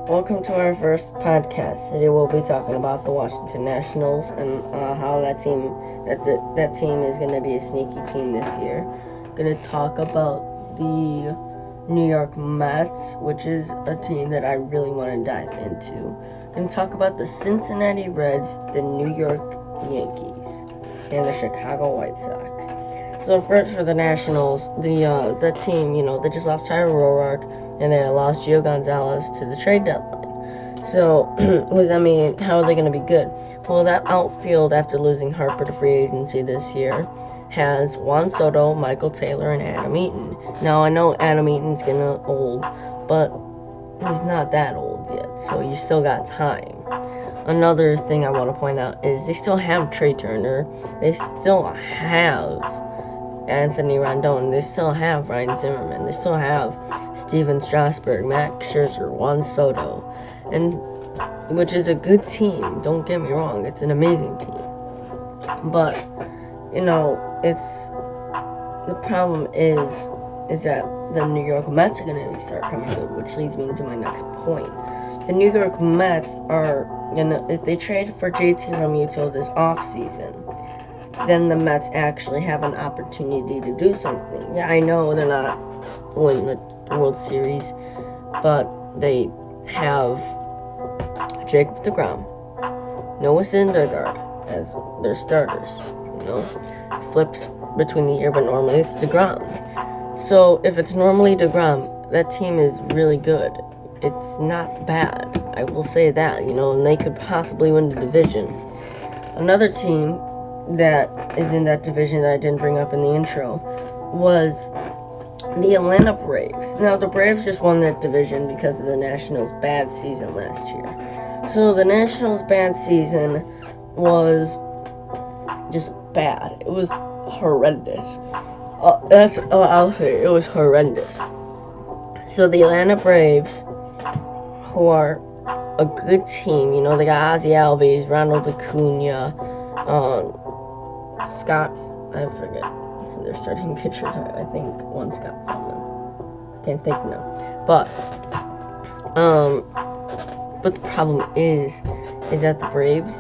Welcome to our first podcast. Today we'll be talking about the Washington Nationals and how that team is going to be a sneaky team this year. Going to talk about the New York Mets, which is a team that I really want to dive into. Going to talk about the Cincinnati Reds, the New York Yankees, and the Chicago White Sox. So first for the Nationals, the team, they just lost Tyler O'Rourke and they lost Gio Gonzalez to the trade deadline. So, how are they going to be good? Well, that outfield, after losing Harper to free agency this year, has Juan Soto, Michael Taylor, and Adam Eaton. Now, I know Adam Eaton's getting old, but he's not that old yet, so you still got time. Another thing I want to point out is they still have Trey Turner. They still have Anthony Rendon. They still have Ryan Zimmerman. They still have Steven Strasburg, Max Scherzer, Juan Soto, and which is a good team. Don't get me wrong; it's an amazing team. But the problem is that the New York Mets are going to start coming good, which leads me into my next point. The New York Mets are if they trade for JT Realmuto this offseason, then the Mets actually have an opportunity to do something. Yeah, I know they're not winning the World Series, but they have Jacob deGrom, Noah Syndergaard as their starters. Flips between the year, but normally it's deGrom. So if it's normally deGrom, that team is really good. It's not bad, I will say that, and they could possibly win the division. Another team that is in that division that I didn't bring up in the intro was the Atlanta Braves. Now, the Braves just won that division because of the Nationals' bad season last year. So the Nationals' bad season was just bad. It was horrendous. That's all I'll say. It was horrendous. So the Atlanta Braves, who are a good team, they got Ozzie Albies, Ronald Acuna, Scott, I forget who their starting pitchers are. I think one Scott Feldman. Can't think now. But the problem is that the Braves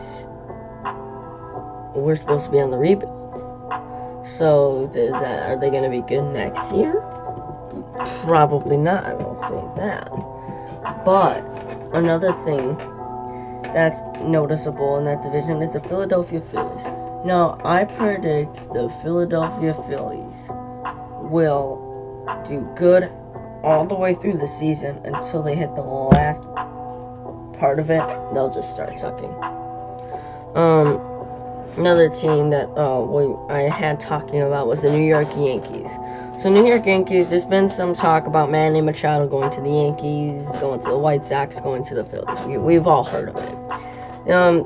were supposed to be on the rebuild. So are they going to be good next year? Probably not, I won't say that. But another thing that's noticeable in that division is the Philadelphia Phillies. Now, I predict the Philadelphia Phillies will do good all the way through the season until they hit the last part of it. They'll just start sucking. Another team that I had talking about was the New York Yankees. So New York Yankees, there's been some talk about Manny Machado going to the Yankees, going to the White Sox, going to the Phillies. We've all heard of it.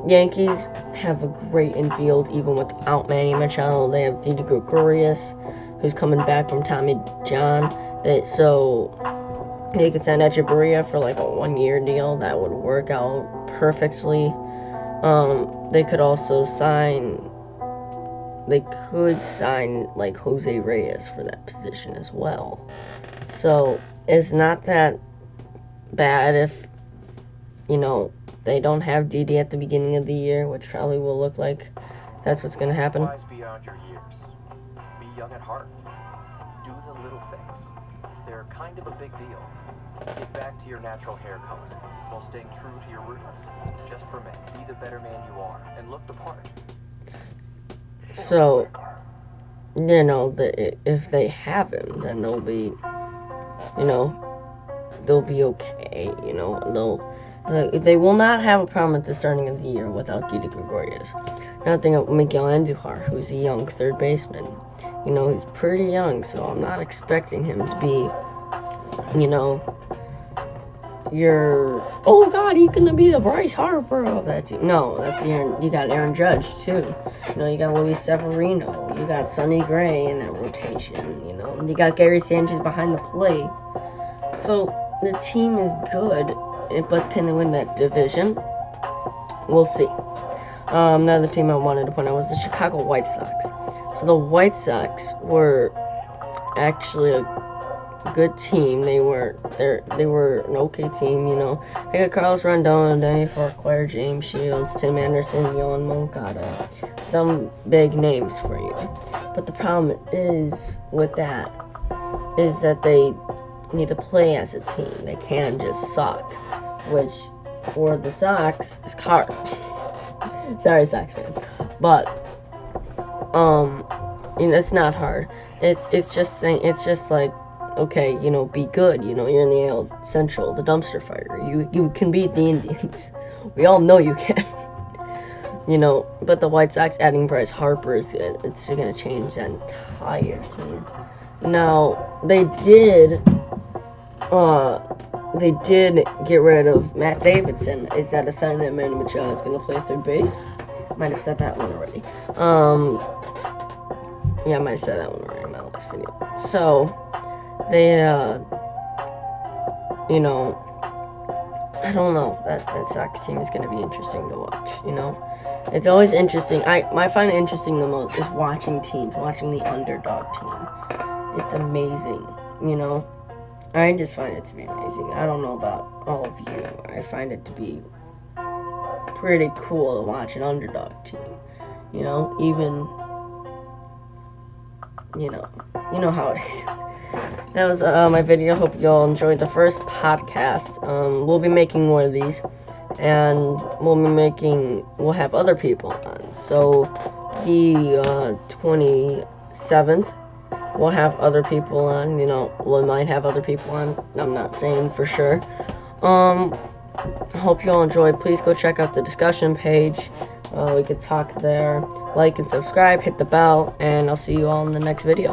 Yankees have a great infield even without Manny Machado. They have Didi Gregorius, who's coming back from Tommy John. So they could sign Echeverria for like a 1-year deal. That would work out perfectly. They could also sign like Jose Reyes for that position as well. So it's not that bad if, they don't have Didi at the beginning of the year, which probably will look like that's what's going to happen. Wise beyond your years. Be young at heart. Do the little things. They're kind of a big deal. Get back to your natural hair color while staying true to your roots. Just for men, be the better man you are and look the part. So, if they have him, then they'll be okay. They will not have a problem at the starting of the year without Didi Gregorius. Another thing, Miguel Andujar, who's a young third baseman. He's pretty young, so I'm not expecting him to be, oh God, he's gonna be the Bryce Harper of that team. No, you got Aaron Judge too. You got Luis Severino. You got Sonny Gray in that rotation. You got Gary Sanchez behind the plate. So the team is good, but can they win that division? We'll see. Another team I wanted to point out was the Chicago White Sox. So the White Sox were actually good team. They were an okay team, you know. They got Carlos Rondon, Danny Farquhar, James Shields, Tim Anderson, Yohan Moncada. Some big names for you. But the problem is with that is that they need to play as a team. They can't just suck, which for the Sox is hard. Sorry, Sox fans, but you know, it's not hard. It's just like, okay, you know, be good. You know, you're in the AL Central, the dumpster fire. You can beat the Indians. We all know you can. You know, but the White Sox adding Bryce Harper it's gonna change the entire team. Now they did get rid of Matt Davidson. Is that a sign that Manny Machado is gonna play third base? Might have said that one already. Yeah, I might have said that one already in my last video. So they you know, I don't know. That Sox team is gonna be interesting to watch. You know, it's always interesting. I find it interesting the most is watching the underdog team. It's amazing. You know, I just find it to be amazing. I don't know about all of you. I find it to be pretty cool to watch an underdog team. You know, even you know how it is. That was my video. Hope you all enjoyed the first podcast. We'll be making more of these, and we'll have other people on. So the 27th, we'll have other people on. You know, we might have other people on. I'm not saying for sure. I hope you all enjoyed. Please go check out the discussion page. We could talk there. Like and subscribe, hit the bell, and I'll see you all in the next video.